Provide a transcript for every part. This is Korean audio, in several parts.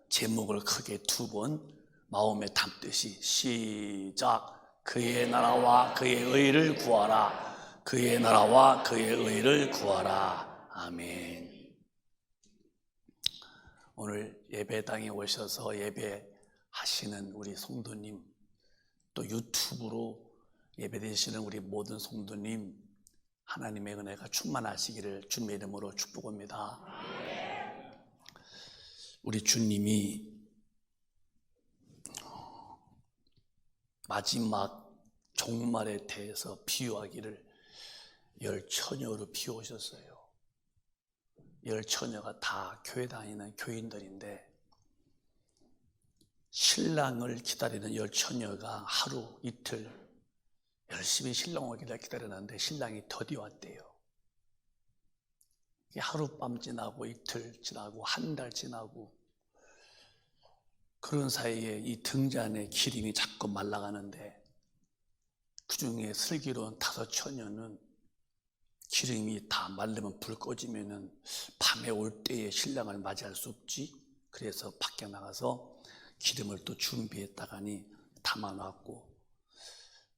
제목을 크게 2번 마음에 담듯이 시작. 그의 나라와 그의 의를 구하라. 그의 나라와 그의 의를 구하라. 아멘. 오늘 예배당에 오셔서 예배하시는 우리 성도님, 또 유튜브로 예배드리시는 우리 모든 성도님, 하나님의 은혜가 충만하시기를 주님의 이름으로 축복합니다. 우리 주님이 마지막 종말에 대해서 비유하기를 10처녀로 비유하셨어요. 10처녀가 다 교회 다니는 교인들인데, 신랑을 기다리는 10처녀가 하루 이틀 열심히 신랑 오기를 기다렸는데 신랑이 더디 왔대요. 하룻밤 지나고 이틀 지나고 한 달 지나고, 그런 사이에 이 등잔에 기름이 자꾸 말라가는데, 그 중에 슬기로운 5처녀는 기름이 다 말르면 불 꺼지면은 밤에 올 때에 신랑을 맞이할 수 없지. 그래서 밖에 나가서 기름을 또 준비했다가니 담아놨고,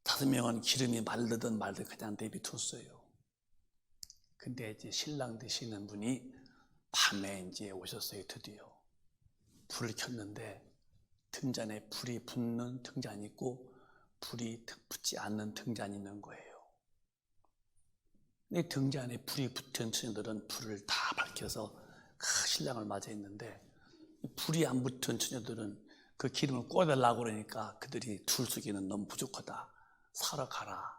5명은 기름이 마르든 말든 그냥 내비뒀어요. 근데 이제 신랑 되시는 분이 밤에 이제 오셨어요. 드디어 불을 켰는데 등잔에 불이 붙는 등잔이 있고 불이 붙지 않는 등잔이 있는 거예요. 근데 등잔에 불이 붙은 처녀들은 불을 다 밝혀서 신랑을 맞이했는데, 불이 안 붙은 처녀들은 그 기름을 꺼달라고 그러니까 그들이 둘쓰기는 너무 부족하다, 사러 가라.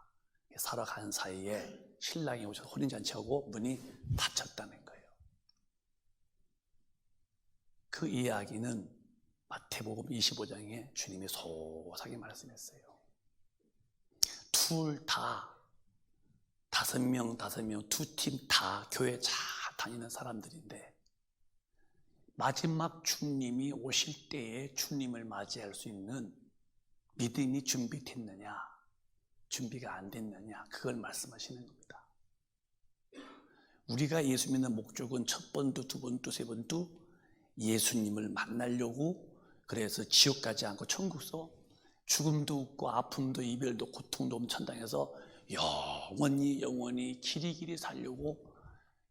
사러 간 사이에 신랑이 오셔서 혼인잔치하고 문이 닫혔다는 거예요. 그 이야기는 마태복음 25장에 주님이 소상히 말씀했어요. 둘 다 5명 2 팀 다 교회 잘 다니는 사람들인데, 마지막 주님이 오실 때에 주님을 맞이할 수 있는 믿음이 준비됐느냐, 준비가 안 됐느냐, 그걸 말씀하시는 겁니다. 우리가 예수 믿는 목적은 첫 번도 두 번도 세 번도 예수님을 만나려고, 그래서 지옥 가지 않고 천국서 죽음도 없고 아픔도 이별도 고통도 없는 천당에서 영원히 길이 살려고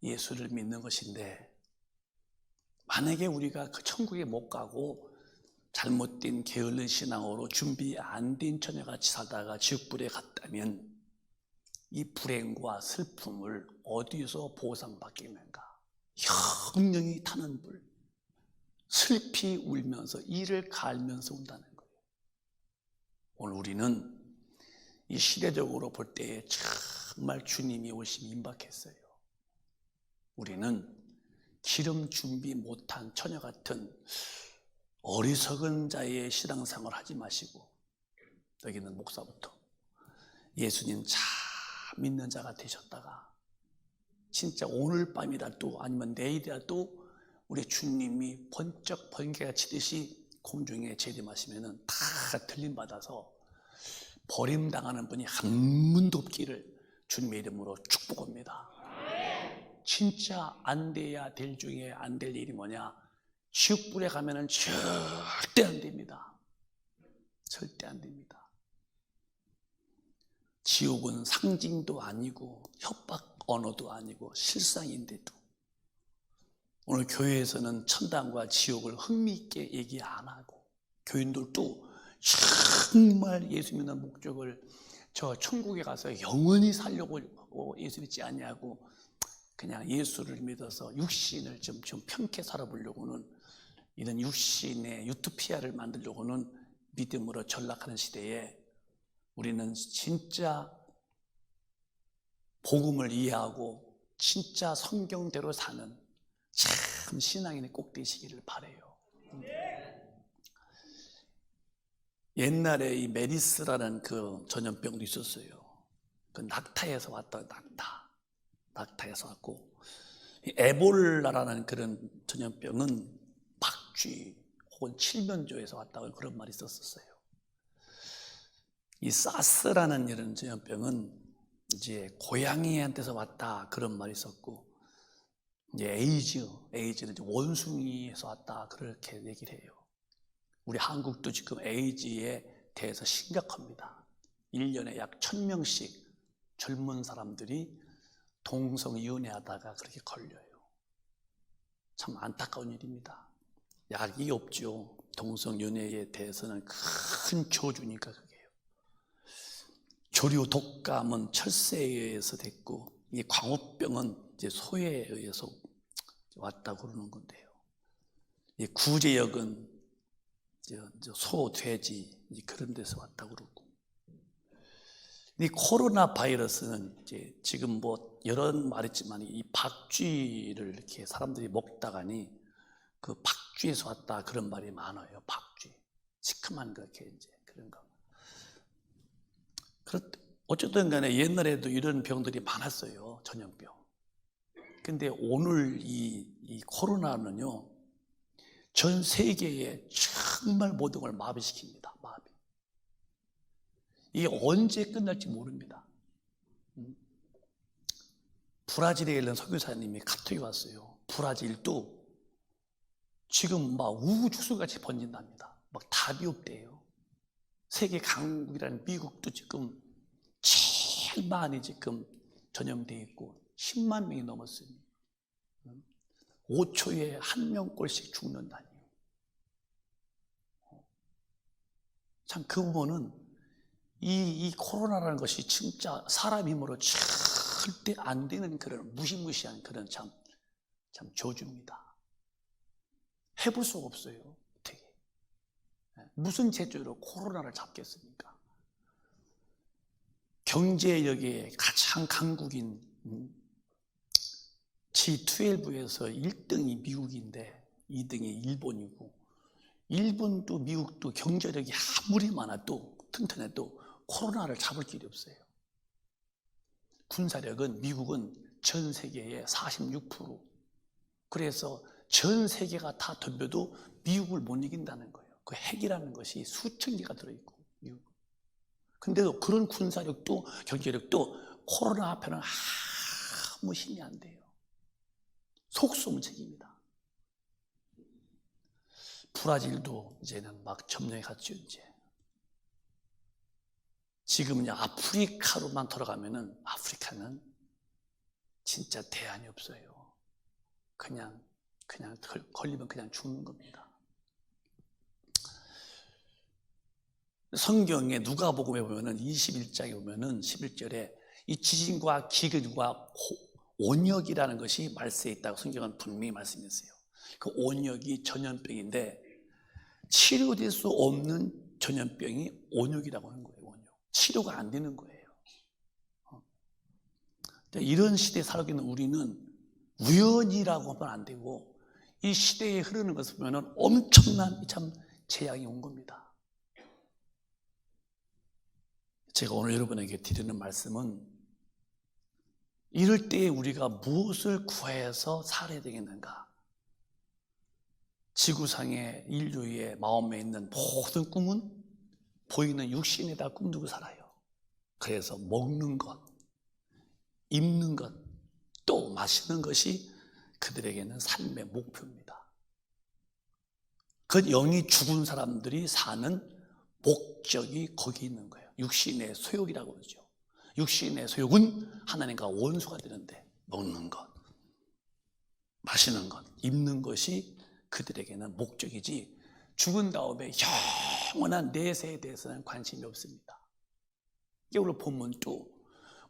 예수를 믿는 것인데, 만약에 우리가 그 천국에 못 가고 잘못된 게을른 신앙으로 준비 안 된 처녀같이 살다가 지옥불에 갔다면 이 불행과 슬픔을 어디서 보상받겠는가? 영영이 타는 불, 슬피 울면서 이를 갈면서 온다는 거예요. 오늘 우리는 이 시대적으로 볼 때에 정말 주님이 오심이 임박했어요. 우리는 기름 준비 못한 처녀 같은 어리석은 자의 신앙생활 하지 마시고, 여기는 목사부터 예수님 잘 믿는 자가 되셨다가 진짜 오늘 밤이라도 아니면 내일이라도 우리 주님이 번쩍 번개가 치듯이 공중에 재림하시면은 다 들림받아서 버림당하는 분이 한 분도 없기를 주님의 이름으로 축복합니다. 진짜 안 돼야 될 중에 안 될 일이 뭐냐? 지옥불에 가면은 절대 안 됩니다. 절대 안 됩니다. 지옥은 상징도 아니고 협박 언어도 아니고 실상인데도 오늘 교회에서는 천당과 지옥을 흥미있게 얘기 안 하고, 교인들도 정말 예수 믿는 목적을 저 천국에 가서 영원히 살려고 예수 믿지 않냐고 그냥 예수를 믿어서 육신을 좀 편케 살아보려고는, 이런 육신의 유토피아를 만들려고는 믿음으로 전락하는 시대에 우리는 진짜 복음을 이해하고 진짜 성경대로 사는 참 신앙인이 꼭 되시기를 바라요. 옛날에 이 메리스라는 그 전염병도 있었어요. 그 낙타에서 왔다. 낙타에서 왔고, 에볼라라는 그런 전염병은 박쥐 혹은 칠면조에서 왔다고 그런 말이 있었어요. 이 사스라는 이런 전염병은 이제 고양이한테서 왔다 그런 말이 있었고, 에이즈는 이제 원숭이에서 왔다 그렇게 얘기를 해요. 우리 한국도 지금 에이즈에 대해서 심각합니다. 1년에 약 1000명씩 젊은 사람들이 동성연애하다가 그렇게 걸려요. 참 안타까운 일입니다. 약이 없죠. 동성연애에 대해서는 큰 저주니까 그게요. 조류 독감은 철새에 의해서 됐고, 이 광우병은 이제 소에 의해서 왔다고 그러는 건데요. 이 구제역은 소, 돼지 그런 데서 왔다고 그러고, 이 코로나 바이러스는 이제 지금 뭐 여러 말했지만 이 박쥐를 이렇게 사람들이 먹다가니 그 박쥐에서 왔다 그런 말이 많아요. 박쥐, 시큼한 거 이렇게 이제 그런 거. 어쨌든 간에 옛날에도 이런 병들이 많았어요. 전염병. 근데 오늘 이 코로나는요, 전 세계에 정말 모든 걸 마비시킵니다. 마비. 이게 언제 끝날지 모릅니다. 브라질에 있는 선교사님이 카톡이 왔어요. 브라질도 지금 막 우후죽순같이 번진답니다. 막 답이 없대요. 세계 강국이라는 미국도 지금 제일 많이 지금 전염되어 있고 10만 명이 넘었습니다. 5초에 1명꼴씩 죽는다니. 참 그 부분은 이 코로나라는 것이 진짜 사람 힘으로 절대 안 되는 그런 무시무시한 그런 참 저주입니다. 해볼 수가 없어요. 어떻게. 무슨 재주로 코로나를 잡겠습니까? 경제력에 가장 강국인 G12에서 1등이 미국인데 2등이 일본이고, 일본도 미국도 경제력이 아무리 많아도 튼튼해도 코로나를 잡을 길이 없어요. 군사력은 미국은 전 세계의 46%. 그래서 전 세계가 다 덤벼도 미국을 못 이긴다는 거예요. 그 핵이라는 것이 수천 개가 들어있고, 미국. 근데도 그런 군사력도 경제력도 코로나 앞에는 아무 힘이 안 돼요. 속수무책입니다. 브라질도 이제는 막 점령해 갔죠, 이제. 지금 이제 아프리카로만 돌아가면은 아프리카는 진짜 대안이 없어요. 그냥 걸리면 그냥 죽는 겁니다. 성경에 누가복음에 보면은 21장에 보면은 11절에 이 지진과 기근과 온역이라는 것이 말세에 있다고 성경은 분명히 말씀했어요. 그 온역이 전염병인데 치료될 수 없는 전염병이 온역이라고 하는 거예요. 온역. 치료가 안 되는 거예요. 이런 시대에 살고 있는 우리는 우연이라고 하면 안 되고, 이 시대에 흐르는 것을 보면 엄청난 참 재앙이 온 겁니다. 제가 오늘 여러분에게 드리는 말씀은, 이럴 때에 우리가 무엇을 구해서 살아야 되겠는가? 지구상의 인류의 마음에 있는 모든 꿈은 보이는 육신에다 꿈두고 살아요. 그래서 먹는 것, 입는 것, 또 마시는 것이 그들에게는 삶의 목표입니다. 그 영이 죽은 사람들이 사는 목적이 거기 있는 거예요. 육신의 소욕이라고 그러죠. 육신의 소욕은 하나님과 원수가 되는데, 먹는 것, 마시는 것, 입는 것이 그들에게는 목적이지, 죽은 다음에 영원한 내세에 대해서는 관심이 없습니다. 오늘 본문도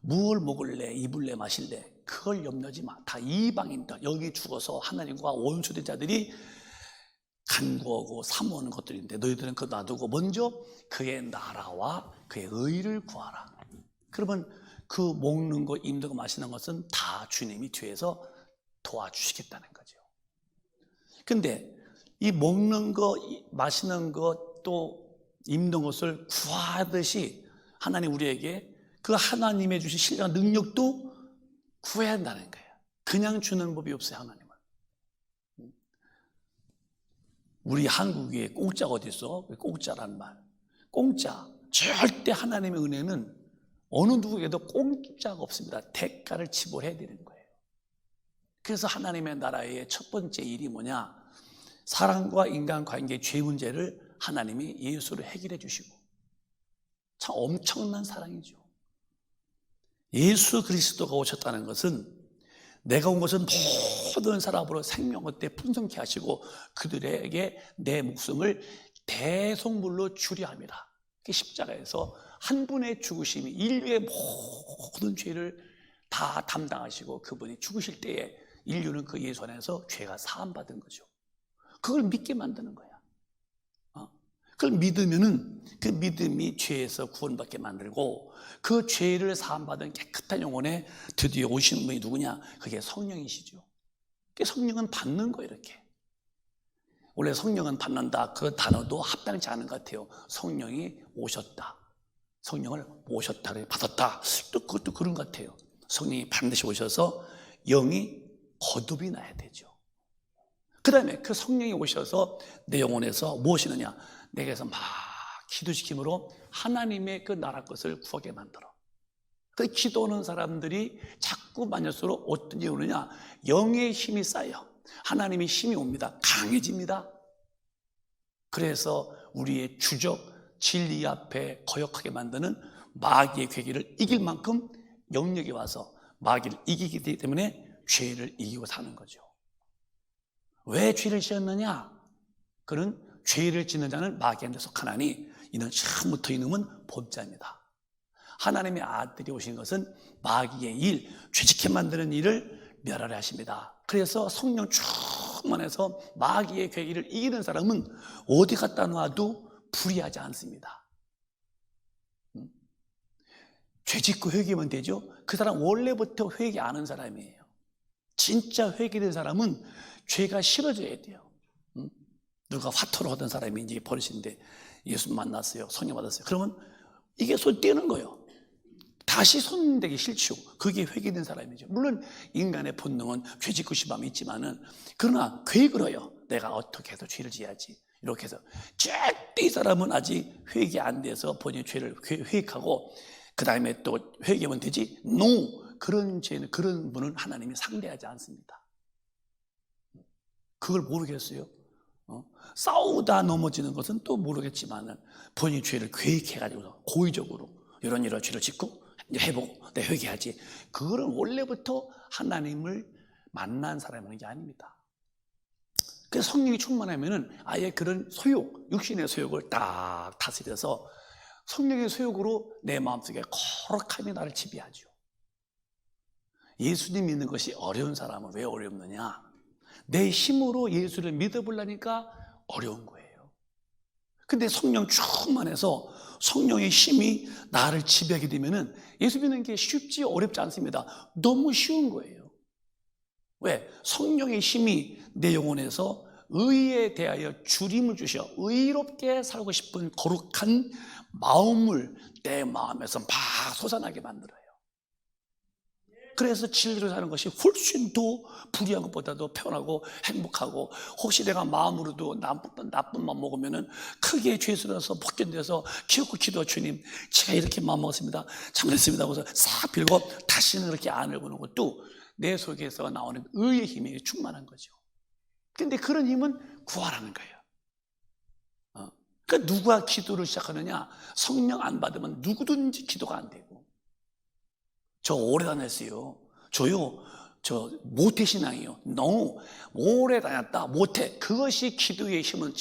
무엇을 먹을래, 입을래, 마실래, 그걸 염려하지 마. 다 이방인들, 여기 죽어서 하나님과 원수된 자들이 간구하고 사모하는 것들인데, 너희들은 그거 놔두고 먼저 그의 나라와 그의 의를 구하라. 그러면 그 먹는 것, 입는 것, 마시는 것은 다 주님이 뒤에서 도와주시겠다는 거죠. 근데 이 먹는 것, 마시는 것, 또 입는 것을 구하듯이 하나님 우리에게 그 하나님의 주신 신령한 능력도 구해야 한다는 거예요. 그냥 주는 법이 없어요, 하나님은. 우리 한국에 공짜가 어디 있어? 공짜란 말. 공짜. 절대 하나님의 은혜는 어느 누구에게도 공짜가 없습니다. 대가를 지불해야 되는 거예요. 그래서 하나님의 나라의 첫 번째 일이 뭐냐? 사람과 인간관계의 죄 문제를 하나님이 예수로 해결해 주시고, 참 엄청난 사랑이죠. 예수 그리스도가 오셨다는 것은 내가 온 것은 모든 사람으로 생명을 때 풍성케 하시고 그들에게 내 목숨을 대속물로 주려 함이라. 십자가에서 한 분의 죽으심이 인류의 모든 죄를 다 담당하시고 그분이 죽으실 때에 인류는 그 예수 안에서 죄가 사함받은 거죠. 그걸 믿게 만드는 거야. 그걸 믿으면은 그 믿음이 죄에서 구원받게 만들고 그 죄를 사함받은 깨끗한 영혼에 드디어 오시는 분이 누구냐? 그게 성령이시죠. 성령은 받는 거예요, 이렇게. 원래 성령은 받는다, 그 단어도 합당치 않은 것 같아요. 성령이 오셨다, 성령을 모셨다, 받았다, 또 그것도 그런 것 같아요. 성령이 반드시 오셔서 영이 거듭이 나야 되죠. 그 다음에 그 성령이 오셔서 내 영혼에서 무엇이느냐? 내게서 막 기도시킴으로 하나님의 그 나라 것을 구하게 만들어. 그 기도하는 사람들이 자꾸 만날수록 어떤 일이 오느냐? 영의 힘이 쌓여 하나님의 힘이 옵니다. 강해집니다. 그래서 우리의 주적 진리 앞에 거역하게 만드는 마귀의 괴기를 이길 만큼 영역이 와서 마귀를 이기기 때문에 죄를 이기고 사는 거죠. 왜 죄를 지었느냐? 그는 죄를 짓는 자는 마귀한테 속하나니 이는 처음부터 이놈은 범자입니다. 하나님의 아들이 오신 것은 마귀의 일, 죄짓게 만드는 일을 멸하려 하십니다. 그래서 성령 충만해서 마귀의 괴기를 이기는 사람은 어디 갖다 놔도 불의하지 않습니다. 죄짓고 회개하면 되죠. 그 사람 원래부터 회개 안 한 사람이에요. 진짜 회개된 사람은 죄가 싫어져야 돼요. 누가 화토로 하던 사람이 이제 버릇인데 예수 만났어요, 성령 받았어요. 그러면 이게 손 떼는 거예요. 다시 손 대기 싫죠. 그게 회개된 사람이죠. 물론 인간의 본능은 죄 짓고 싶음이 있지만은, 그러나 계획을 해요. 내가 어떻게 해서 죄를 지어야지, 이렇게 해서. 절대 이 사람은 아직 회개 안 돼서 본인의 죄를 회개하고 그 다음에 또 회개하면 되지, no, 그런 죄는, 그런 분은 하나님이 상대하지 않습니다. 그걸 모르겠어요. 싸우다 넘어지는 것은 또 모르겠지만은 본인의 죄를 계획해가지고 고의적으로 이런 죄를 짓고 이제 해보고 내 회개하지, 그거는 원래부터 하나님을 만난 사람은 게 아닙니다. 그래서 성령이 충만하면은 아예 그런 소욕, 육신의 소욕을 딱 다스려서 성령의 소욕으로 내 마음속에 거룩함이 나를 지배하죠. 예수님 믿는 것이 어려운 사람은 왜 어렵느냐? 내 힘으로 예수를 믿어보려니까 어려운 거예요. 근데 성령 충만해서 성령의 힘이 나를 지배하게 되면은 예수 믿는 게 쉽지 어렵지 않습니다. 너무 쉬운 거예요. 왜? 성령의 힘이 내 영혼에서 의에 대하여 주림을 주셔 의롭게 살고 싶은 거룩한 마음을 내 마음에서 막 솟아나게 만들어요. 그래서 진리로 사는 것이 훨씬 더 불의한 것보다도 편하고 행복하고, 혹시 내가 마음으로도 나쁜 맘 먹으면은 크게 죄스러워서 복견돼서 기어코 기도, 주님 제가 이렇게 마음 먹었습니다, 잘못했습니다 하고서 싹 빌고 다시는 그렇게 안 읽는 것도 내 속에서 나오는 의의 힘이 충만한 거죠. 근데 그런 힘은 구하라는 거예요. 그러니까 누가 기도를 시작하느냐? 성령 안 받으면 누구든지 기도가 안 되고. 저 오래 다녔어요. 저 모태신앙이요. 너무 오래 다녔다, 모태. 그것이 기도의 힘은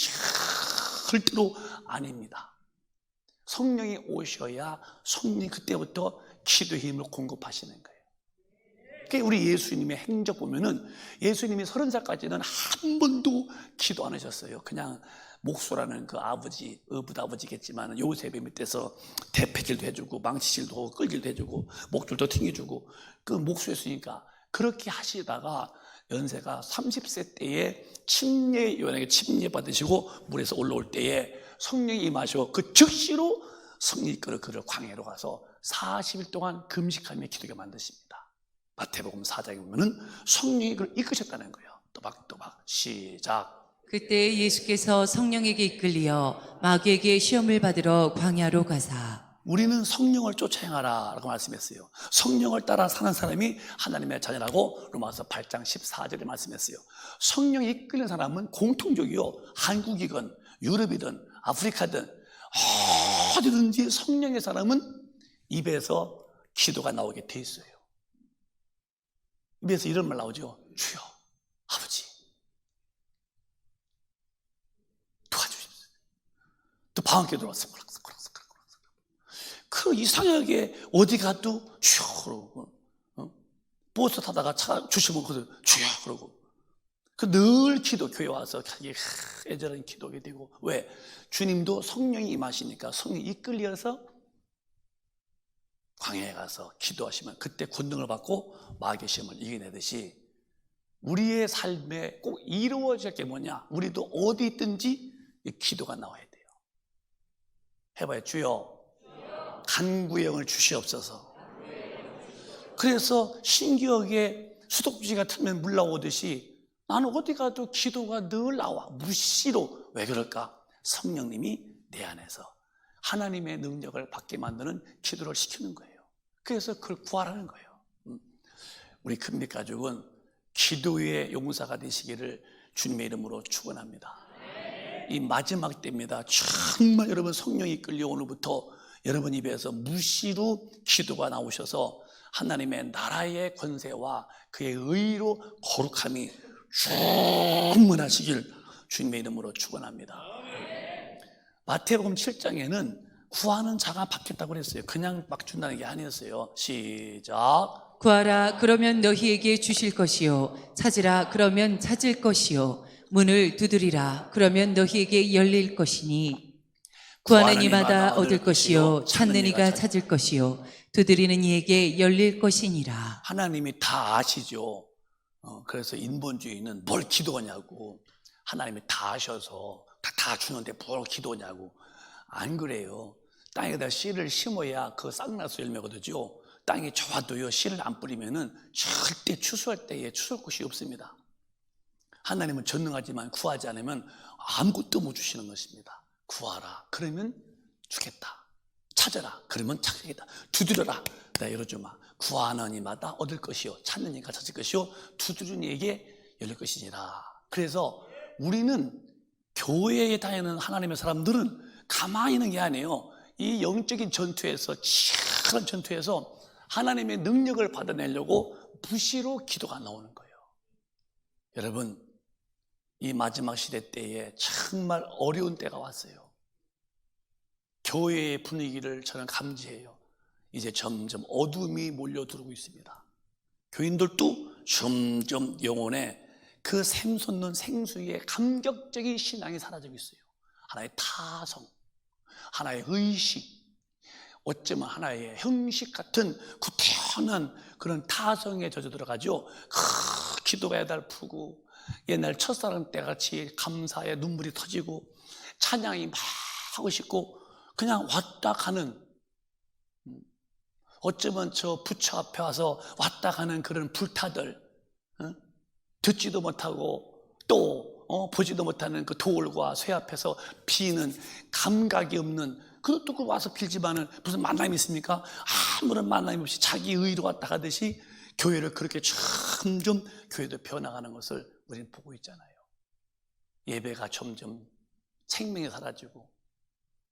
절대로 아닙니다. 성령이 오셔야 성령이 그때부터 기도의 힘을 공급하시는 거예요. 그러니까 우리 예수님의 행적 보면은 예수님이 30살까지는 한 번도 기도 안 하셨어요. 그냥 목소라는 그 아버지, 어부도 아버지겠지만 요셉의 밑에서 대패질도 해주고 망치질도 하고 끌질도 해주고 목줄도 튕겨주고 그 목수였으니까 그렇게 하시다가 연세가 30세 때에 요한에게 침례 받으시고 물에서 올라올 때에 성령이 임하시고 그 즉시로 성령이 이끌어 그를 광야로 가서 40일 동안 금식하며 기도하게 만드십니다. 마태복음 4장에 보면은 성령이 그를 이끄셨다는 거예요. 또박또박 시작. 그때 예수께서 성령에게 이끌리어 마귀에게 시험을 받으러 광야로 가사 우리는 성령을 쫓아 행하라 라고 말씀했어요. 성령을 따라 사는 사람이 하나님의 자녀라고 로마서 8장 14절에 말씀했어요. 성령이 이끄는 사람은 공통적이요, 한국이건 유럽이든 아프리카든 어디든지 성령의 사람은 입에서 기도가 나오게 돼 있어요. 입에서 이런 말 나오죠. 주여, 아버지 도와주십시오. 또 방언께 들어왔어. 그 이상하게 어디 가도 주여 그러고, 버스 타다가 차 주시면 주여 그러고, 그 늘 기도, 교회 와서 애절한 기도하게 되고. 왜? 주님도 성령이 임하시니까 성령이 이끌려서 광야에 가서 기도하시면 그때 권능을 받고 마귀의 시험을 이겨내듯이 우리의 삶에 꼭 이루어질 게 뭐냐? 우리도 어디 있든지 기도가 나와야 돼요. 해봐요. 주여, 간구형을 주시옵소서. 그래서 신기하게 수도꼭지가 틀면 물 나오듯이 나는 어디 가도 기도가 늘 나와. 무시로. 왜 그럴까? 성령님이 내 안에서 하나님의 능력을 받게 만드는 기도를 시키는 거예요. 그래서 그걸 구하라는 거예요. 우리 큰빛 가족은 기도의 용사가 되시기를 주님의 이름으로 축원합니다. 이 마지막 때입니다. 정말 여러분 성령이 이끌려 오늘부터 여러분 입에서 무시로 기도가 나오셔서 하나님의 나라의 권세와 그의 의로 거룩함이 충만하시길 주님의 이름으로 축원합니다. 마태복음 7장에는 구하는 자가 받겠다고 그랬어요. 그냥 막 준다는 게 아니었어요. 시작. 구하라 그러면 너희에게 주실 것이요, 찾으라 그러면 찾을 것이요, 문을 두드리라 그러면 너희에게 열릴 것이니, 구하는 이마다 얻을 것이요, 찾는 이가 찾을 것이요, 두드리는 이에게 열릴 것이니라. 하나님이 다 아시죠. 그래서 인본주의는 뭘 기도하냐고, 하나님이 다 아셔서 다 주는데 뭘 기도하냐고. 안 그래요. 땅에다 씨를 심어야 그 싹나서 열매가 되죠. 땅이 좋아도요, 씨를 안 뿌리면은 절대 추수할 때에 추수할 곳이 없습니다. 하나님은 전능하지만 구하지 않으면 아무것도 못 주시는 것입니다. 구하라 그러면 주겠다. 찾아라 그러면 찾겠다. 두드려라, 내가 열어주마. 구하는 이마다 얻을 것이요, 찾는 이가 찾을 것이요, 두드리는 이에게 열릴 것이니라. 그래서 우리는 교회에 다니는 하나님의 사람들은 가만히 있는 게 아니에요. 이 영적인 전투에서, 치열한 전투에서 하나님의 능력을 받아내려고 무시로 기도가 나오는 거예요. 여러분, 이 마지막 시대 때에 정말 어려운 때가 왔어요. 교회의 분위기를 저는 감지해요. 이제 점점 어둠이 몰려들고 있습니다. 교인들도 점점 영혼에 그 샘솟는 생수의 감격적인 신앙이 사라지고 있어요. 하나의 타성, 하나의 의식, 어쩌면 하나의 형식 같은 구태연한 그런 타성에 젖어 들어가죠. 기도가 애달프고 옛날 첫사랑 때같이 감사에 눈물이 터지고 찬양이 막 하고 싶고 그냥 왔다 가는, 어쩌면 저 부처 앞에 와서 왔다 가는 그런 불타들, 듣지도 못하고 또 보지도 못하는 그 돌과 쇠 앞에서 비는 감각이 없는, 그것도 그 와서 빌지만은 무슨 만남이 있습니까? 아무런 만남이 없이 자기 의로 왔다 가듯이 교회를 그렇게 점점 교회도 변화가는 것을 우리는 보고 있잖아요. 예배가 점점 생명이 사라지고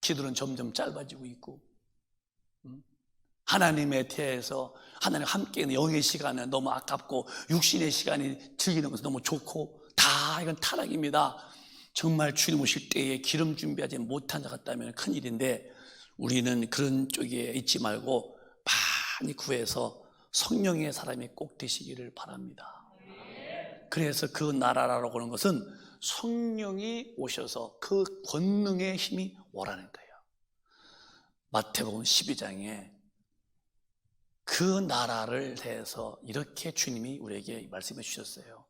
기도는 점점 짧아지고 있고, 하나님에 대해서 하나님 함께 있는 영의 시간은 너무 아깝고 육신의 시간이 즐기는 것은 너무 좋고, 다 이건 타락입니다. 정말 주님 오실 때에 기름 준비하지 못한 자 같다면 큰일인데, 우리는 그런 쪽에 있지 말고 많이 구해서 성령의 사람이 꼭 되시기를 바랍니다. 그래서 그 나라라고 하는 것은 성령이 오셔서 그 권능의 힘이 오라는 거예요. 마태복음 12장에 그 나라를 대해서 이렇게 주님이 우리에게 말씀해 주셨어요.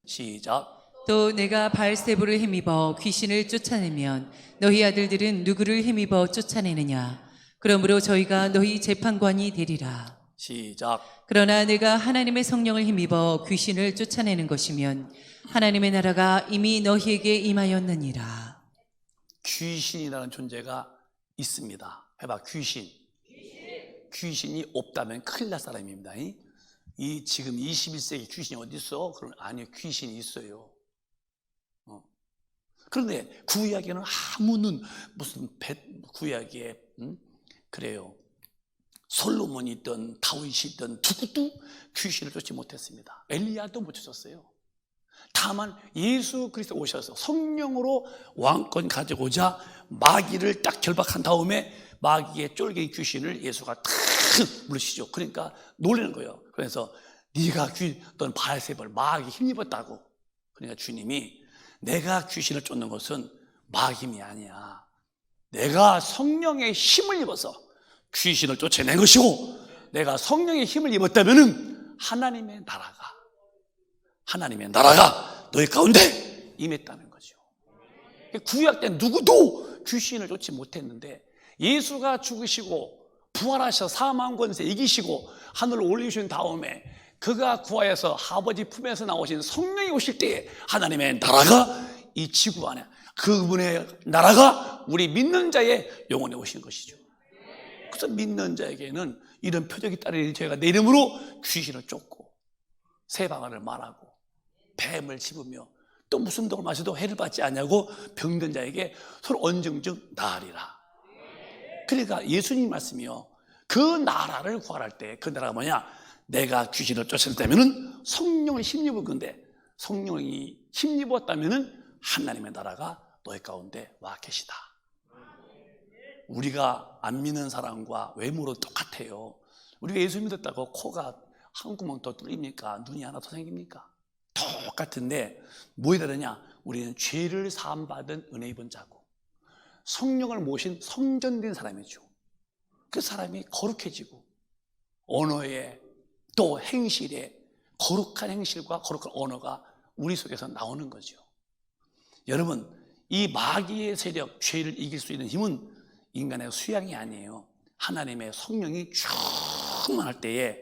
시작. 또 내가 바알세불을 힘입어 귀신을 쫓아내면 너희 아들들은 누구를 힘입어 쫓아내느냐? 그러므로 저희가 너희 재판관이 되리라. 시작. 그러나 내가 하나님의 성령을 힘입어 귀신을 쫓아내는 것이면 하나님의 나라가 이미 너희에게 임하였느니라. 귀신이라는 존재가 있습니다. 해봐, 귀신. 귀신이 없다면 큰일 날 사람입니다. 이 지금 21세기 귀신이 어디 있어? 그럼 아니요, 귀신이 있어요. 그런데 구약에는 아무는 무슨 구약에 그래요. 솔로몬이 있던 다윗이 있던 누구도 귀신을 쫓지 못했습니다. 엘리야도 못 쫓았어요. 다만 예수 그리스도 오셔서 성령으로 왕권 가져오자 마귀를 딱 결박한 다음에 마귀의 쫄개 귀신을 예수가 탁 물으시죠. 그러니까 놀라는 거예요. 그래서 네가 넌 바알세불 마귀 힘입었다고. 그러니까 주님이 내가 귀신을 쫓는 것은 마귀 아니야. 내가 성령의 힘을 입어서 귀신을 쫓아낸 것이고, 내가 성령의 힘을 입었다면은 하나님의 나라가 너희 가운데 임했다는 거죠. 구약 때 누구도 귀신을 쫓지 못했는데 예수가 죽으시고 부활하셔 사망 권세 이기시고 하늘로 올리신 다음에 그가 구하여서 아버지 품에서 나오신 성령이 오실 때에 하나님의 나라가 이 지구 안에, 그분의 나라가 우리 믿는 자의 영혼에 오신 것이죠. 그래서 믿는 자에게는 이런 표적이 따르니 저희가 내 이름으로 귀신을 쫓고 새방언을 말하고 뱀을 집으며 또 무슨 독을 마셔도 해를 받지 않냐고 병든 자에게 서로 언증증 나으리라. 그러니까 예수님 말씀이요, 그 나라를 구할 때 그 나라가 뭐냐? 내가 귀신을 쫓았다면은 성령을 힘입은 건데, 성령이 힘입었다면은 하나님의 나라가 너희 가운데 와 계시다. 우리가 안 믿는 사람과 외모로 똑같아요. 우리가 예수 믿었다고 코가 한 구멍 더 뚫립니까? 눈이 하나 더 생깁니까? 똑같은데 뭐에 다르냐? 우리는 죄를 사함받은 은혜 입은 자고 성령을 모신 성전된 사람이죠. 그 사람이 거룩해지고 언어에 또 행실에 거룩한 행실과 거룩한 언어가 우리 속에서 나오는 거죠. 여러분, 이 마귀의 세력, 죄를 이길 수 있는 힘은 인간의 수양이 아니에요. 하나님의 성령이 충만할 때에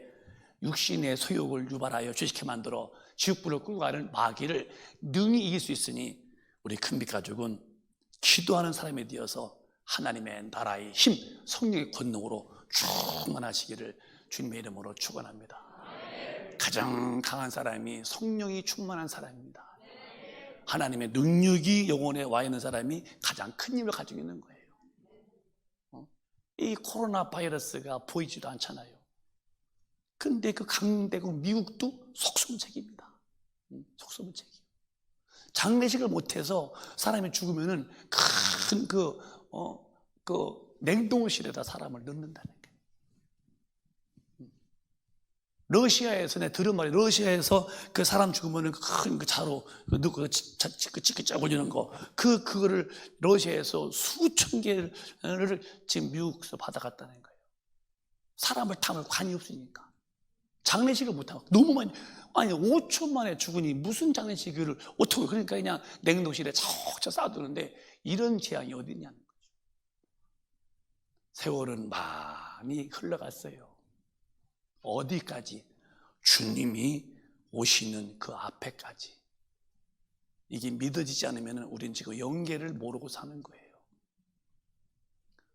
육신의 소욕을 유발하여 죄짓게 만들어 지옥불을 끌고 가는 마귀를 능히 이길 수 있으니 우리 큰빛 가족은 기도하는 사람이 되어서 하나님의 나라의 힘, 성령의 권능으로 충만하시기를 주님의 이름으로 축원합니다. 가장 강한 사람이 성령이 충만한 사람입니다. 하나님의 능력이 영혼에 와 있는 사람이 가장 큰 힘을 가지고 있는 거예요. 이 코로나 바이러스가 보이지도 않잖아요. 근데 그 강대국 미국도 속수무책입니다. 속수무책이에요. 장례식을 못해서 사람이 죽으면은 큰 냉동실에다 사람을 넣는다는 거예요. 러시아에서 내가 들은 말이, 러시아에서 그 사람 죽으면은 큰 그 자로 넣고 찍기 짜 올리는 거, 그거를 러시아에서 수천 개를 지금 미국에서 받아갔다는 거예요. 사람을 탐할 관이 없으니까. 장례식을 못하고 너무 많이, 아니 5초 만에 죽으니 무슨 장례식을 어떻게, 그러니까 그냥 냉동실에 척척 쌓아두는데 이런 재앙이 어디 있냐는 거죠. 세월은 많이 흘러갔어요. 어디까지? 주님이 오시는 그 앞에까지. 이게 믿어지지 않으면 우리는 지금 영계를 모르고 사는 거예요.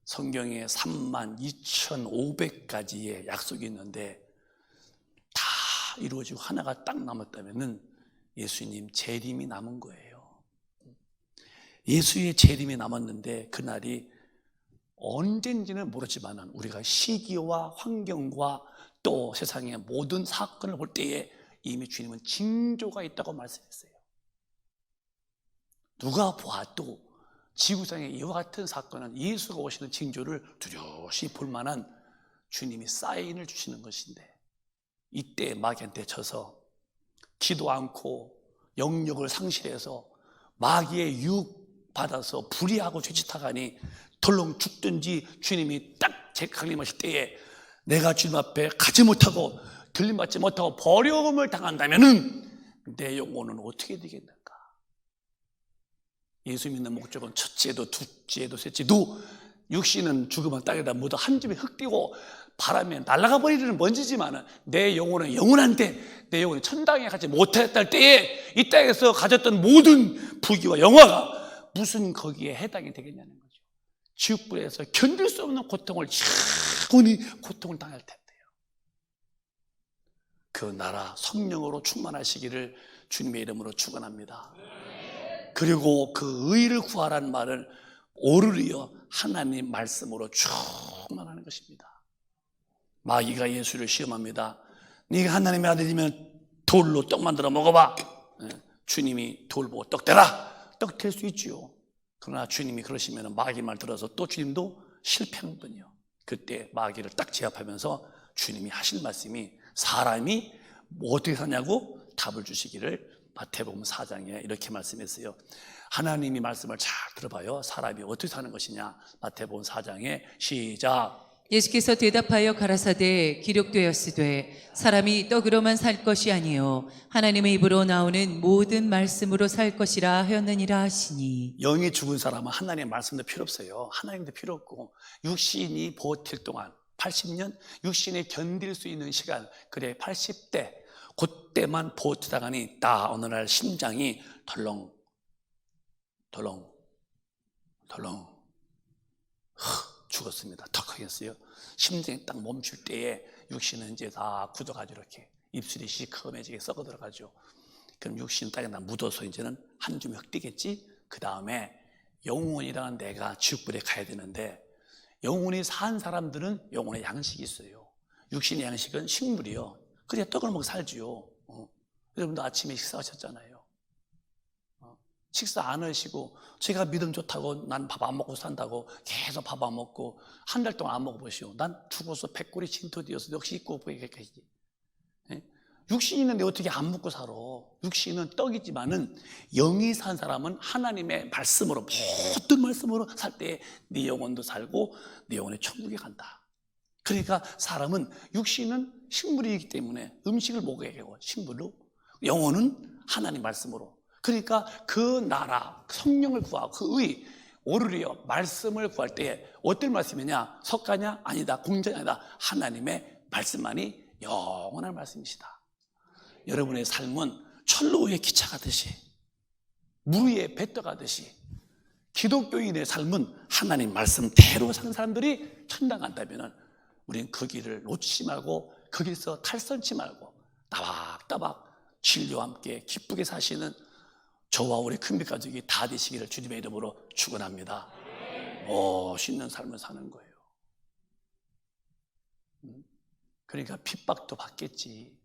성경에 32,500가지의 약속이 있는데 다 이루어지고 하나가 딱 남았다면 예수님 재림이 남은 거예요. 예수의 재림이 남았는데 그날이 언젠지는 모르지만 우리가 시기와 환경과 또 세상의 모든 사건을 볼 때에 이미 주님은 징조가 있다고 말씀했어요. 누가 보아도 지구상에 이와 같은 사건은 예수가 오시는 징조를 두려시 볼 만한 주님이 사인을 주시는 것인데, 이때 마귀한테 져서 기도 않고 영역을 상실해서 마귀의 유혹받아서 불의하고 죄짓다가니 덜렁 죽든지 주님이 딱 강림하실 때에 내가 주님 앞에 가지 못하고 들림받지 못하고 버려움을 당한다면은 내 영혼은 어떻게 되겠는가? 예수 믿는 목적은 첫째도 둘째도 셋째도 육신은 죽으면 땅에다 모두 한 줌에 흙 띄고 바람에 날아가 버리는 먼지지만 내 영혼은 영원한데 내 영혼이 천당에 가지 못했다 할 때에 이 땅에서 가졌던 모든 부귀와 영화가 무슨 거기에 해당이 되겠냐는 거죠. 지옥불에서 견딜 수 없는 고통을 영원히 고통을 당할 텐데요. 그 나라 성령으로 충만하시기를 주님의 이름으로 축원합니다. 그리고 그 의를 구하라는 말을 오르리어 하나님 말씀으로 충만하는 것입니다. 마귀가 예수를 시험합니다. 네가 하나님의 아들이면 돌로 떡 만들어 먹어봐. 주님이 돌 보고 떡 대라. 떡 될 수 있지요. 그러나 주님이 그러시면 마귀 말 들어서 또 주님도 실패하는군요. 그때 마귀를 딱 제압하면서 주님이 하실 말씀이 사람이 뭐 어떻게 사냐고 답을 주시기를 마태복음 4장에 이렇게 말씀했어요. 하나님이 말씀을 잘 들어봐요. 사람이 어떻게 사는 것이냐. 마태복음 4장에 시작. 예수께서 대답하여 가라사대 기록되었으되 사람이 떡으로만 살 것이 아니요 하나님의 입으로 나오는 모든 말씀으로 살 것이라 하였느니라 하시니. 영이 죽은 사람은 하나님의 말씀도 필요 없어요. 하나님도 필요 없고 육신이 버틸 동안 80년 육신이 견딜 수 있는 시간, 그래 80대 그때만 버티다가니 딱 어느 날 심장이 덜렁 죽었습니다. 더 크겠어요. 심장이 딱 멈출 때에 육신은 이제 다 굳어가지고 이렇게 입술이 시커매지게 썩어 들어가죠. 그럼 육신은 땅에다 묻어서 이제는 한 줌이 흙되겠지. 그 다음에 영혼이라는 내가 지옥불에 가야 되는데, 영혼이 산 사람들은 영혼의 양식이 있어요. 육신의 양식은 식물이요. 그래야 떡을 먹고 살지요. 여러분도 아침에 식사하셨잖아요. 식사 안 하시고 제가 믿음 좋다고 난 밥 안 먹고 산다고 계속 밥 안 먹고 한 달 동안 안 먹어보시오. 난 죽어서 백골이 진토되어서 역시 입고 보이겠지. 육신이 있는데 어떻게 안 먹고 살아. 육신은 떡이지만은 영이 산 사람은 하나님의 말씀으로, 모든 말씀으로 살 때 네 영혼도 살고 네 영혼의 천국에 간다. 그러니까 사람은 육신은 식물이기 때문에 음식을 먹어야 해요. 식물로. 영혼은 하나님 말씀으로. 그러니까 그 나라 성령을 구하고 그 의 오르리어 말씀을 구할 때 어떤 말씀이냐? 석가냐? 아니다. 공자냐? 아니다. 하나님의 말씀만이 영원한 말씀이시다. 여러분의 삶은 철로 위에 기차 가듯이, 물 위에 배 떠가듯이, 기독교인의 삶은 하나님 말씀대로 사는 사람들이 천당 간다면 우리는 그 길을 놓치지 말고 그 길에서 탈선치 말고 따박따박 진리와 함께 기쁘게 사시는 저와 우리 큰빛 가족이 다 되시기를 주님의 이름으로 축원합니다. 멋있는 삶을 사는 거예요. 그러니까 핍박도 받겠지.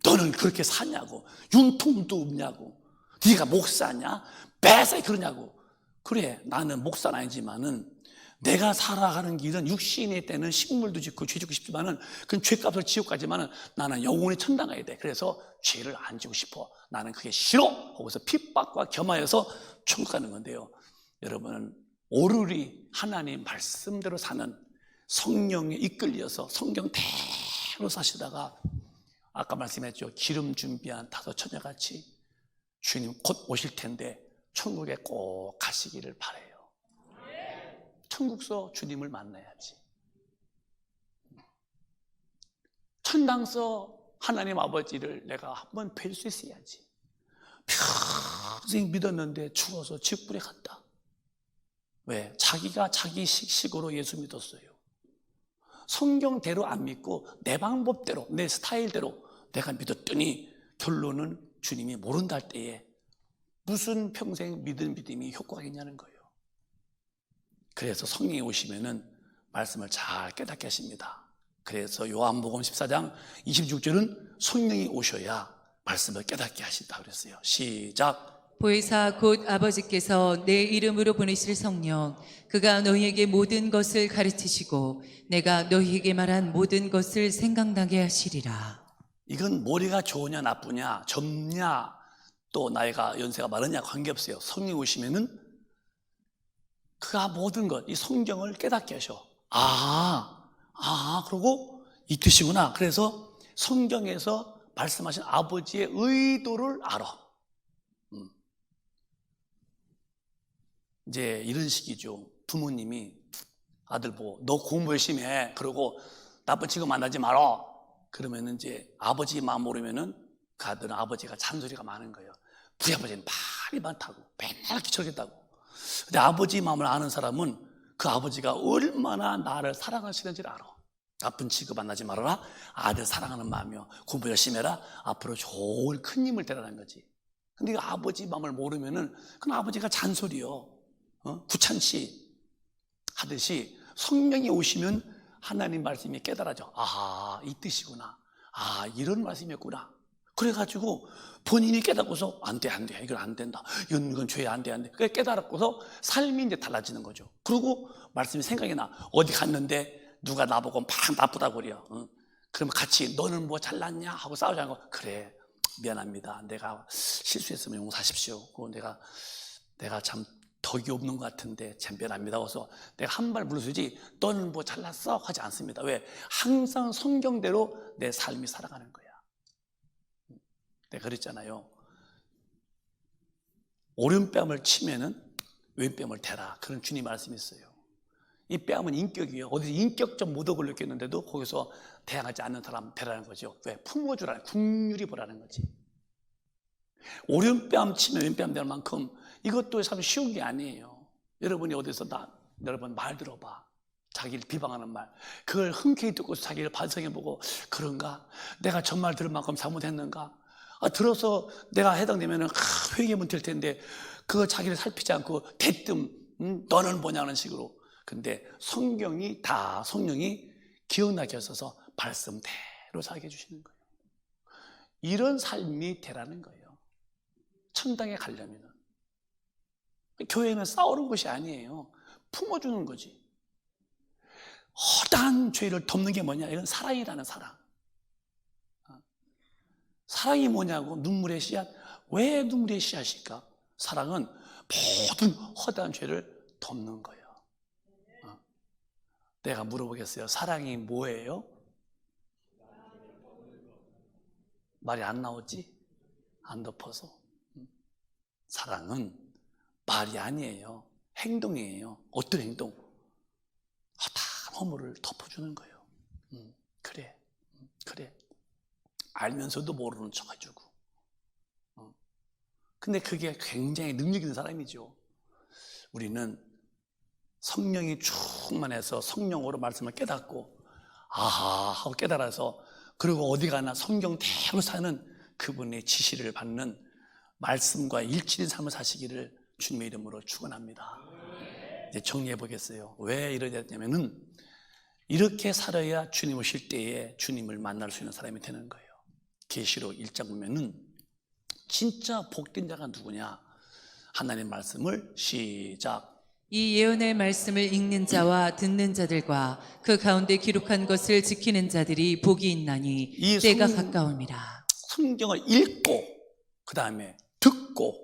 너는 그렇게 사냐고, 융통도 없냐고, 네가 목사냐, 매사에 그러냐고. 그래, 나는 목사는 아니지만은 내가 살아가는 길은 육신의 때는 식물도 짓고 죄 짓고 싶지만은 그건 죄값을 지옥 가지만은 나는 영원히 천당 가야 돼. 그래서 죄를 안 지고 싶어. 나는 그게 싫어. 거기서 핍박과 겸하여서 천국 가는 건데요. 여러분은 오르리 하나님 말씀대로 사는, 성령에 이끌려서 성경대로 사시다가 아까 말씀했죠. 기름 준비한 5 처녀같이 주님 곧 오실 텐데 천국에 꼭 가시기를 바라요. 천국서 주님을 만나야지. 천당서 하나님 아버지를 내가 한번 뵐 수 있어야지. 평생 믿었는데 죽어서 지옥불에 갔다. 왜? 자기가 자기 식으로 예수 믿었어요. 성경대로 안 믿고 내 방법대로, 내 스타일대로 내가 믿었더니 결론은 주님이 모른다 할 때에 무슨 평생 믿음이 효과가 있냐는 거예요. 그래서 성령이 오시면은 말씀을 잘 깨닫게 하십니다. 그래서 요한복음 14장 26절은 성령이 오셔야 말씀을 깨닫게 하신다 그랬어요. 시작. 보혜사 곧 아버지께서 내 이름으로 보내실 성령, 그가 너희에게 모든 것을 가르치시고 내가 너희에게 말한 모든 것을 생각나게 하시리라. 이건 머리가 좋으냐 나쁘냐, 젊냐, 또 나이가 연세가 많으냐 관계없어요. 성령 오시면은 그가 모든 것, 이 성경을 깨닫게 하셔. 그러고 이 뜻이구나. 그래서 성경에서 말씀하신 아버지의 의도를 알아. 이제 이런 식이죠. 부모님이 아들 보고 너 공부 열심히 해. 그러고 나쁜 친구 만나지 마라. 그러면 이제 아버지 마음 모르면은 그 아들은 아버지가 잔소리가 많은 거예요. 우리 아버지는 말이 많다고, 맨날 기척했다고. 근데 아버지 마음을 아는 사람은 그 아버지가 얼마나 나를 사랑하시는지를 알아. 나쁜 취급 안 하지 말아라. 아들 사랑하는 마음이요. 공부 열심히 해라. 앞으로 좋은 큰 힘을 되라는 거지. 근데 이 아버지 마음을 모르면은 그건 아버지가 잔소리요. 구찬씨 하듯이 성령이 오시면 하나님 말씀이 깨달아져. 아하, 이 뜻이구나. 아, 이런 말씀이었구나. 그래가지고 본인이 깨닫고서 안 돼, 이건 안 된다. 이건 죄야, 안 돼. 그래 깨달았고서 삶이 이제 달라지는 거죠. 그리고 말씀이 생각이 나. 어디 갔는데 누가 나보고 막 나쁘다고 그래요. 그러면 같이 너는 뭐 잘났냐 하고 싸우지 않고, 그래, 미안합니다. 내가 실수했으면 용서하십시오. 그리고 내가 참 덕이 없는 것 같은데 참 미안합니다. 그래서 내가 한 발 물러서지 너는 뭐 잘났어? 하지 않습니다. 왜? 항상 성경대로 내 삶이 살아가는 거야. 내가 그랬잖아요. 오른뺨을 치면은 왼뺨을 대라. 그런 주님 말씀이 있어요. 이 뺨은 인격이에요. 어디서 인격적 모독을 느꼈는데도 거기서 대항하지 않는 사람 되라는 거죠. 왜? 품어주라는, 국률이 보라는 거지. 오른뺨 치면 왼뺨 될 만큼 이것도 참 쉬운 게 아니에요. 여러분이 어디서 여러분 말 들어봐. 자기를 비방하는 말. 그걸 흔쾌히 듣고서 자기를 반성해보고, 그런가? 내가 정말 들을 만큼 잘못했는가? 들어서 내가 해당되면 회개문 될 텐데 그거 자기를 살피지 않고 대뜸 너는 뭐냐는 식으로. 근데 성경이 다 성령이 기억나게 하셔서 말씀대로 살게 해주시는 거예요. 이런 삶이 되라는 거예요. 천당에 가려면. 교회는 싸우는 것이 아니에요. 품어주는 거지. 허다한 죄를 덮는 게 뭐냐? 이건 사랑이라는 사랑. 사랑이 뭐냐고? 눈물의 씨앗. 왜 눈물의 씨앗일까? 사랑은 모든 허다한 죄를 덮는 거예요. 내가 물어보겠어요. 사랑이 뭐예요? 말이 안 나오지? 안 덮어서. 사랑은 말이 아니에요. 행동이에요. 어떤 행동? 허다한 허물을 덮어주는 거예요. 그래. 알면서도 모르는 척 해주고. 근데 그게 굉장히 능력 있는 사람이죠. 우리는 성령이 충만해서 성령으로 말씀을 깨닫고, 아하 하고 깨달아서, 그리고 어디 가나 성경대로 사는 그분의 지시를 받는 말씀과 일치된 삶을 사시기를 주님의 이름으로 축원합니다. 이제 정리해 보겠어야 왜 이러냐 했냐면은, 이렇게 살아야 주님 오실 때에 주님을 만날 수 있는 사람이 되는 거예요. 계시록 1장 보면은 진짜 복된 자가 누구냐? 하나님 말씀을 시작. 이 예언의 말씀을 읽는 자와 듣는 자들과 그 가운데 기록한 것을 지키는 자들이 복이 있나니 때가 가까움이라. 성경을 읽고 그 다음에 듣고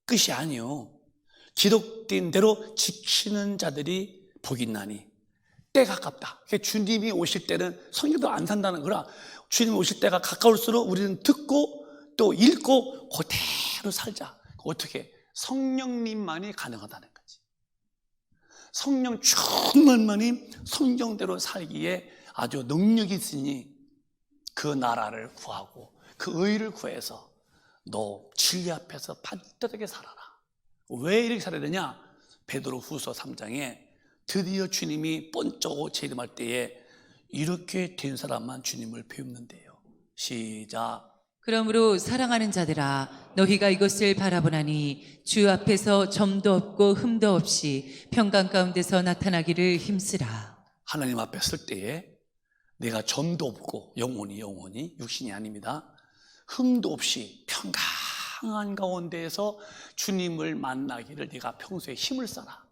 끝이 아니요. 기록된 대로 지키는 자들이 복이 있나니 때가 가깝다. 주님이 오실 때는 성경도 안 산다는 거라. 주님 오실 때가 가까울수록 우리는 듣고 또 읽고 그대로 살자. 어떻게? 성령님만이 가능하다는 거지. 성령 충만만이 성경대로 살기에 아주 능력이 있으니 그 나라를 구하고 그 의를 구해서 너 진리 앞에서 반듯하게 살아라. 왜 이렇게 살아야 되냐? 베드로 후서 3장에 드디어 주님이 번쩍 재림할 때에 이렇게 된 사람만 주님을 배웁는데요. 시작. 그러므로 사랑하는 자들아, 너희가 이것을 바라보나니 주 앞에서 점도 없고 흠도 없이 평강 가운데서 나타나기를 힘쓰라. 하나님 앞에 설 때에 내가 점도 없고 영원히 육신이 아닙니다. 흠도 없이 평강한 가운데에서 주님을 만나기를 네가 평소에 힘을 써라.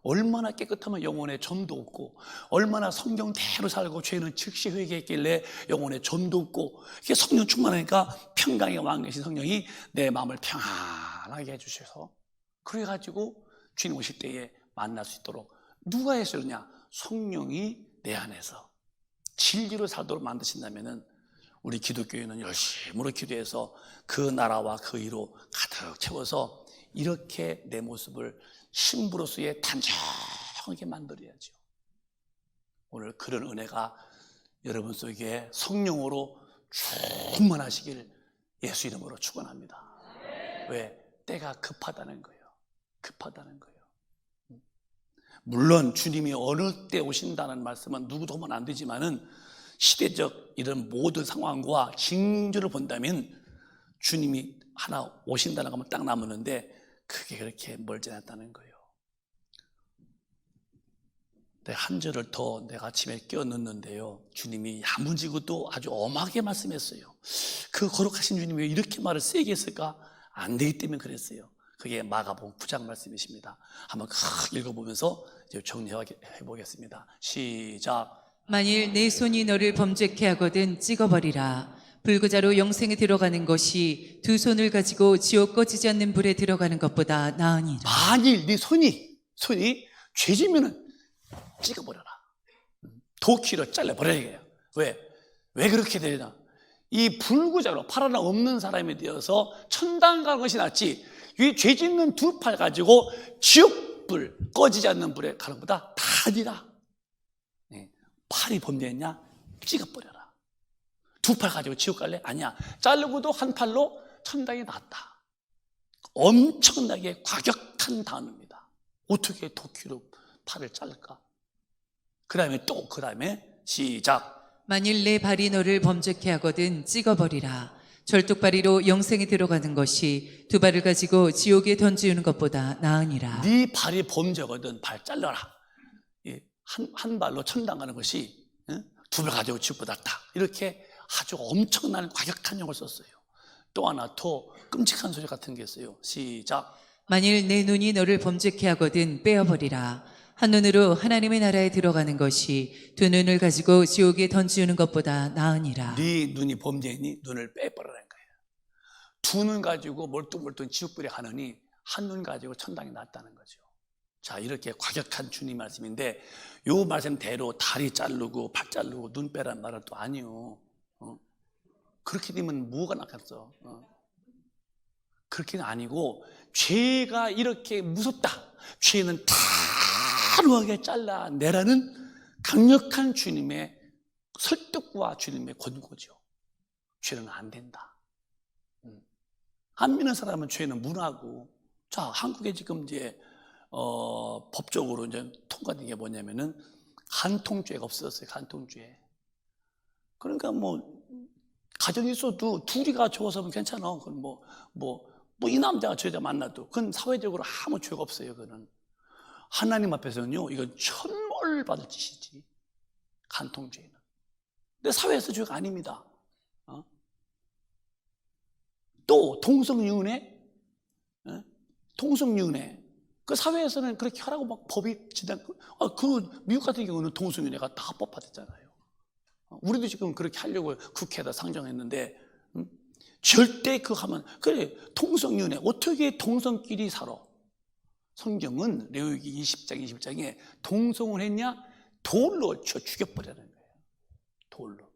얼마나 깨끗하면 영혼에 점도 없고, 얼마나 성경대로 살고 죄는 즉시 회개했길래 영혼에 점도 없고, 이게 성령 충만하니까 평강의 왕 되신 성령이 내 마음을 평안하게 해주셔서, 그래가지고 주님 오실 때에 만날 수 있도록 누가 해주느냐? 성령이 내 안에서 진리로 살도록 만드신다면은 우리 기독교인은 열심으로 기도해서 그 나라와 그 의로 가득 채워서 이렇게 내 모습을 신부로서의 단정하게 만들어야죠. 오늘 그런 은혜가 여러분 속에 성령으로 충만하시길 예수 이름으로 축원합니다. 왜? 때가 급하다는 거예요. 물론 주님이 어느 때 오신다는 말씀은 누구도 하면 안 되지만은 시대적 이런 모든 상황과 징조를 본다면 주님이 하나 오신다는 것만 딱 남았는데 그게 그렇게 멀지 않았다는 거예요. 한 절을 더 내가 아침에 끼워 넣는데요, 주님이 야무지고도 아주 엄하게 말씀했어요. 그 거룩하신 주님이 왜 이렇게 말을 세게 했을까? 안 되기 때문에 그랬어요. 그게 마가복음 9장 말씀이십니다. 한번 읽어보면서 이제 정리해 보겠습니다. 시작. 만일 내 손이 너를 범죄케 하거든 찍어버리라. 불구자로 영생에 들어가는 것이 두 손을 가지고 지옥 꺼지지 않는 불에 들어가는 것보다 나으니라. 만일 네 손이 죄지면은 찍어버려라. 도끼로 잘라버려야 해요. 왜 그렇게 되냐? 이 불구자로 팔 하나 없는 사람이 되어서 천당 가는 것이 낫지, 이 죄짓는 두 팔 가지고 지옥불, 꺼지지 않는 불에 가는 것보다 나으니라. 팔이 범죄했냐? 찍어버려라. 두 팔 가지고 지옥 갈래? 아니야. 자르고도 한 팔로 천당이 낫다. 엄청나게 과격한 단어입니다. 어떻게 도끼로 팔을 자를까? 그 다음에 시작. 만일 내 발이 너를 범죄케 하거든 찍어버리라. 절뚝발이로 영생에 들어가는 것이 두 발을 가지고 지옥에 던지우는 것보다 나으니라. 네 발이 범죄거든 발 잘라라. 한 발로 천당 가는 것이 두 발 가지고 지옥보다 낫다. 이렇게 아주 엄청난 과격한 용어를 썼어요. 또 하나 더 끔찍한 소리 같은 게 있어요. 시작. 만일 내 눈이 너를 범죄케 하거든 빼어버리라. 한 눈으로 하나님의 나라에 들어가는 것이 두 눈을 가지고 지옥에 던지우는 것보다 나으니라. 네 눈이 범죄니 눈을 빼버리라는 거예요. 두 눈 가지고 멀뚱멀뚱 지옥불에 가느니 한 눈 가지고 천당이 낫다는 거죠. 자, 이렇게 과격한 주님 말씀인데, 요 말씀대로 다리 자르고 발 자르고 눈 빼란 말은 또 아니요. 그렇게 되면 뭐가 낫겠어? 그렇게는 아니고, 죄가 이렇게 무섭다, 죄는 단호하게 잘라내라는 강력한 주님의 설득과 주님의 권고죠. 죄는 안 된다. 안 믿는 사람은 죄는 문하고. 자, 한국에 지금 이제 법적으로 이제 통과된 게 뭐냐면은 간통죄가 없어졌어요. 간통죄. 그러니까 가정이 있어도 둘이 좋아서면 괜찮아. 그건 이 남자가 저 여자 만나도 그건 사회적으로 아무 죄가 없어요. 그거는 하나님 앞에서는요, 이건 천벌 받을 짓이지, 간통죄는. 근데 사회에서 죄가 아닙니다. 또 동성유네, 동성유네. 그 사회에서는 그렇게 하라고 막 법이 지난, 그 미국 같은 경우는 동성유네가 다 합법화됐잖아요. 우리도 지금 그렇게 하려고 국회에다 상정했는데, 절대 그거 하면, 그래, 동성유네, 어떻게 동성끼리 살아? 성경은 레위기 20장 20장에 동성을 했냐? 돌로 쳐 죽여버리라는 거예요. 돌로.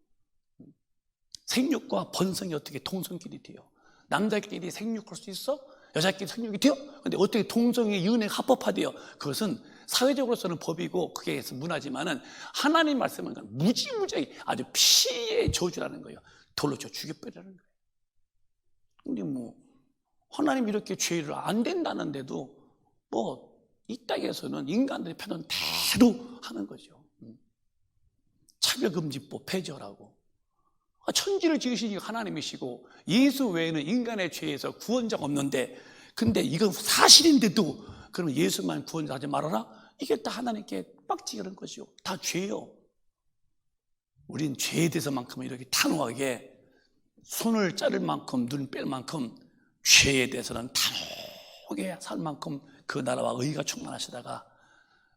생육과 번성이 어떻게 동성끼리 돼요? 남자끼리 생육할 수 있어? 여자끼리 생육이 돼요? 근데 어떻게 동성의 윤회가 합법화돼요? 그것은 사회적으로서는 법이고 그게 문화지만은 하나님 말씀은 무지무지하게 아주 피의 저주라는 거예요. 돌로 쳐 죽여버리라는 거예요. 근데 하나님 이렇게 죄를 안 된다는데도 이 땅에서는 인간들의 편은 대로 하는 거죠. 차별금지법 폐지하라고. 천지를 지으신 하나님이시고 예수 외에는 인간의 죄에서 구원자가 없는데, 근데 이건 사실인데도 그러면 예수만 구원자 하지 말아라? 이게 다 하나님께 빡치는 거죠. 다 죄요. 우린 죄에 대해서만큼은 이렇게 단호하게 손을 자를 만큼 눈 뺄 만큼 죄에 대해서는 단호하게 살 만큼 그 나라와 의가 충만하시다가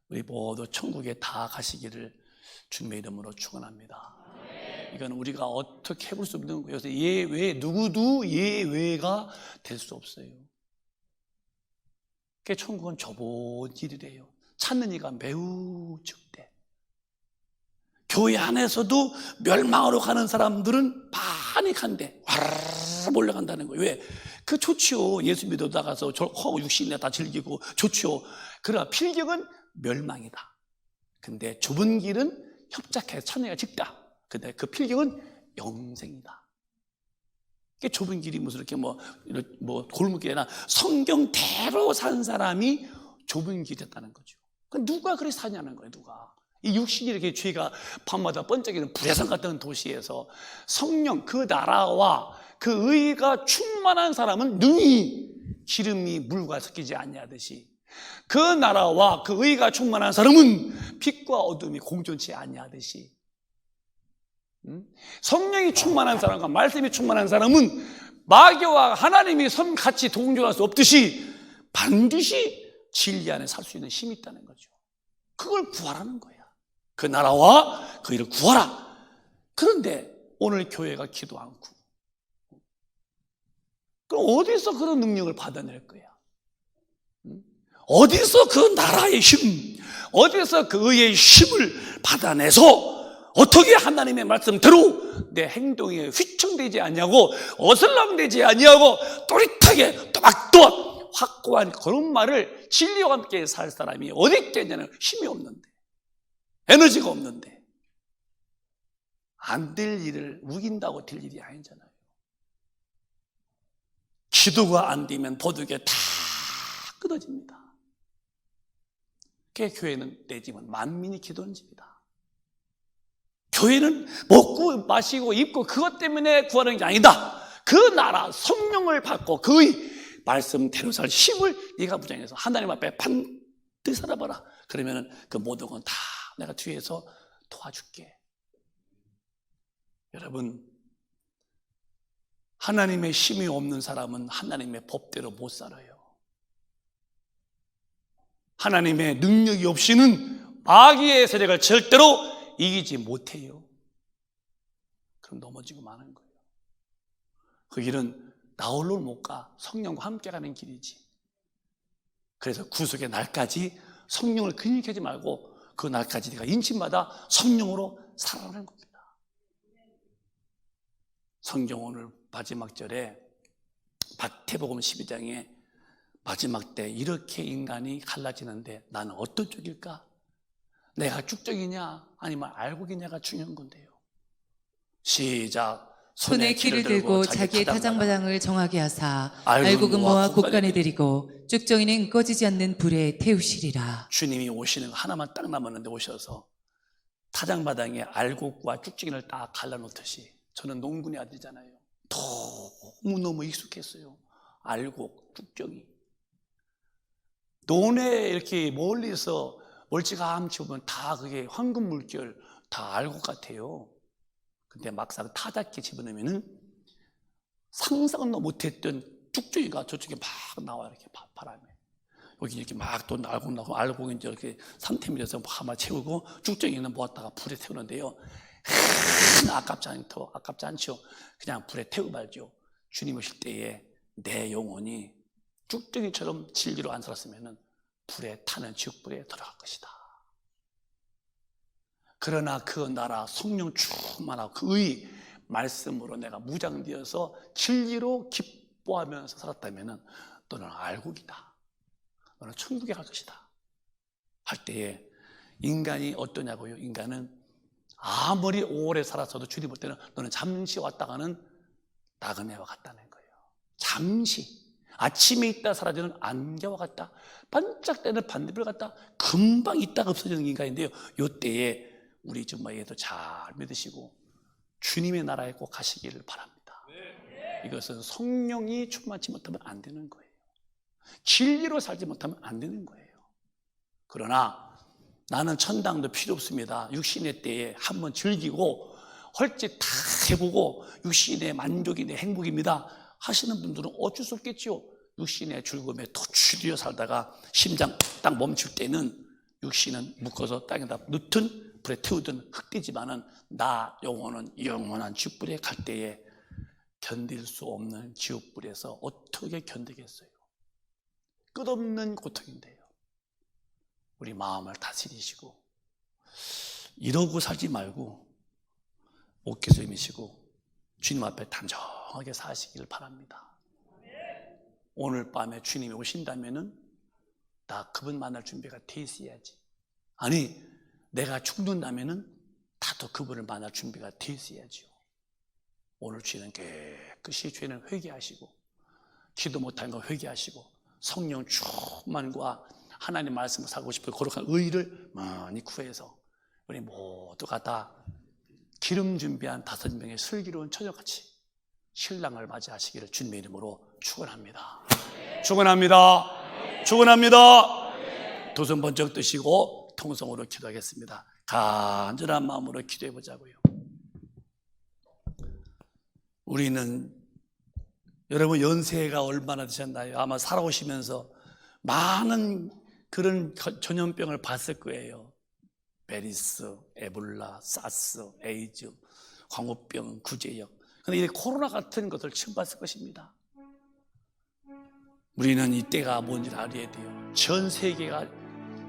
우리 모두 천국에 다 가시기를 주님의 이름으로 축원합니다. 이건 우리가 어떻게 해볼 수 없는 거예요. 예외, 누구도 예외가 될 수 없어요. 그 천국은 좁은 길이래요. 찾는 이가 매우 적대. 교회 안에서도 멸망으로 가는 사람들은 많이 간대. 와르르 몰려간다는 거예요. 왜? 그 좋지요. 예수 믿어 나가서 허 육신에 다 즐기고 좋지요. 그러나 필경은 멸망이다. 근데 좁은 길은 협착해서 천리가 직다. 근데 그 필경은 영생이다. 그 좁은 길이 무슨 이렇게 골목길이나 성경대로 산 사람이 좁은 길이었다는 거죠. 누가 그렇게 사냐는 거예요. 누가. 이 육신이 이렇게 죄가 밤마다 번쩍이는 불회성 같은 도시에서 성령, 그 나라와 그 의가 충만한 사람은 능히 기름이 물과 섞이지 아니하듯이, 그 나라와 그 의가 충만한 사람은 빛과 어둠이 공존치 아니하듯이, 성령이 충만한 사람과 말씀이 충만한 사람은 마귀와 하나님이 같이 동존할 수 없듯이 반드시 진리 안에 살 수 있는 힘이 있다는 거죠. 그걸 구하라는 거야. 그 나라와 그 일을 구하라. 그런데 오늘 교회가 기도 않고, 그럼 어디서 그런 능력을 받아낼 거야? 어디서 그 나라의 힘, 어디서 그 의의 힘을 받아내서 어떻게 하나님의 말씀대로 내 행동에 휘청되지 않냐고, 어슬렁되지 아니하고 또릿하게 또박또박 확고한 그런 말을 진리와 함께 살 사람이 어디 있겠냐는, 힘이 없는데, 에너지가 없는데, 안 될 일을 우긴다고 될 일이 아니잖아요. 기도가 안 되면 보드게 다 끊어집니다. 그 교회는 내 집은 만민이 기도하는 집이다. 교회는 먹고 마시고 입고 그것 때문에 구하는 게 아니다. 그 나라 성령을 받고 그의 말씀대로 살 힘을 네가 무장해서 하나님 앞에 반드시 살아봐라. 그러면 그 모든 건 다 내가 뒤에서 도와줄게. 여러분, 하나님의 힘이 없는 사람은 하나님의 법대로 못 살아요. 하나님의 능력이 없이는 마귀의 세력을 절대로 이기지 못해요. 그럼 넘어지고 마는 거예요. 그 길은 나 홀로 못 가. 성령과 함께 가는 길이지. 그래서 구속의 날까지 성령을 근육하지 말고 그 날까지 네가 인침마다 성령으로 살아가는 겁니다. 성경 오늘 마지막 절에 마태복음 12장에 마지막 때 이렇게 인간이 갈라지는데 나는 어떤 쪽일까? 내가 쭉쪽이냐 아니면 알곡이냐가 중요한 건데요. 시작. 손에 키를 들고 자기의 타작마당을 정하게 하사 알곡은 모아 곳간에 들이고 쭉정이는 꺼지지 않는 불에 태우시리라. 주님이 오시는 거 하나만 딱 남았는데 오셔서 타작마당에 알곡과 쭉정이를 딱 갈라놓듯이, 저는 농군의 아들이잖아요. 너무너무 익숙했어요. 알곡, 쭉정이. 논에 이렇게 멀리서 멀찌감치 보면 다 그게 황금 물결, 다 알곡 같아요. 근데 막상 타작기 집어넣으면은 상상도 못했던 쭉정이가 저쪽에 막 나와, 이렇게 바람에. 여기 이렇게 막 또 알곡 나고, 알곡이 이제 이렇게 산태밀에서 아마 채우고, 쭉정이는 모았다가 불에 태우는데요. 아깝지 않죠. 그냥 불에 태우고 말죠. 주님 오실 때에 내 영혼이 쭉정이처럼 진리로 안 살았으면 불에 타는 지옥불에 들어갈 것이다. 그러나 그 나라 성령 충만하고 그의 말씀으로 내가 무장되어서 진리로 기뻐하면서 살았다면 너는 알곡이다. 너는 천국에 갈 것이다. 할 때에 인간이 어떠냐고요? 인간은 아무리 오래 살았어도 주님 볼 때는 너는 잠시 왔다가는 나그네와 같다는 거예요. 잠시. 아침에 있다 사라지는 안개와 같다. 반짝대는 반딧불 같다. 금방 있다가 없어지는 인간인데요. 이때에 우리 정말에도 잘 믿으시고 주님의 나라에 꼭 가시기를 바랍니다. 이것은 성령이 충만치 못하면 안 되는 거예요. 진리로 살지 못하면 안 되는 거예요. 그러나 나는 천당도 필요 없습니다. 육신의 때에 한번 즐기고 헐짓 다 해보고 육신의 만족이 내 행복입니다 하시는 분들은 어쩔 수 없겠죠. 육신의 즐거움에 도취되어 살다가 심장 딱 멈출 때는 육신은 묶어서 땅에다 넣든 불에 태우든 흙되지만은 나 영혼은 영원한 지옥불에 갈 때에 견딜 수 없는 지옥불에서 어떻게 견디겠어요? 끝없는 고통인데요. 우리 마음을 다스리시고 이러고 살지 말고 옷개수임이시고 주님 앞에 단정하게 사시기를 바랍니다. 오늘 밤에 주님이 오신다면은 나 그분 만날 준비가 돼 있어야지. 아니 내가 죽는다면은 나도 그분을 만날 준비가 돼 있어야지요. 오늘 주님은 깨끗이 죄는 회개하시고 기도 못한 거 회개하시고 성령 충만과 하나님 말씀을 살고 싶은 거룩한 의를 많이 구해서 우리 모두가 다 기름 준비한 5명의 슬기로운 처녀같이 신랑을 맞이하시기를 주님의 이름으로 축원합니다. 축원합니다. 축원합니다. 두 손 번쩍 드시고 통성으로 기도하겠습니다. 간절한 마음으로 기도해 보자고요. 우리는 여러분 연세가 얼마나 되셨나요? 아마 살아오시면서 많은 그런 전염병을 봤을 거예요. 메리스, 에볼라, 사스, 에이즈, 광우병, 구제역. 그런데 이 코로나 같은 것을 처음 봤을 것입니다. 우리는 이때가 뭔지 알아야 돼요. 전 세계가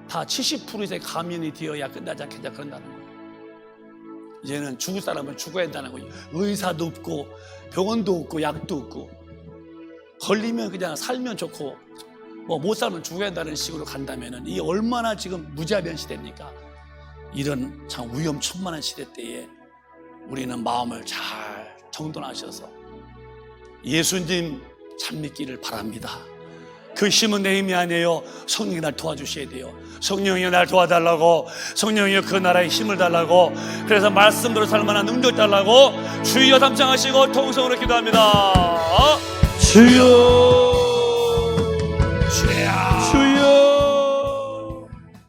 다 70% 이상의 감염이 되어야 끝나지 않겠냐 그런다는 거예요. 이제는 죽을 사람은 죽어야 한다는 거예요. 의사도 없고 병원도 없고 약도 없고 걸리면 그냥 살면 좋고 뭐 못 살면 죽어야 한다는 식으로 간다면은 이 얼마나 지금 무자비한 시대입니까? 이런 참 위험천만한 시대 때에 우리는 마음을 잘 정돈하셔서 예수님 참 믿기를 바랍니다. 그 힘은 내 힘이 아니에요. 성령이 날 도와주셔야 돼요. 성령이 날 도와달라고, 성령이 그 나라의 힘을 달라고, 그래서 말씀대로 살만한 능력 달라고 주여 담장하시고 통성으로 기도합니다. 주여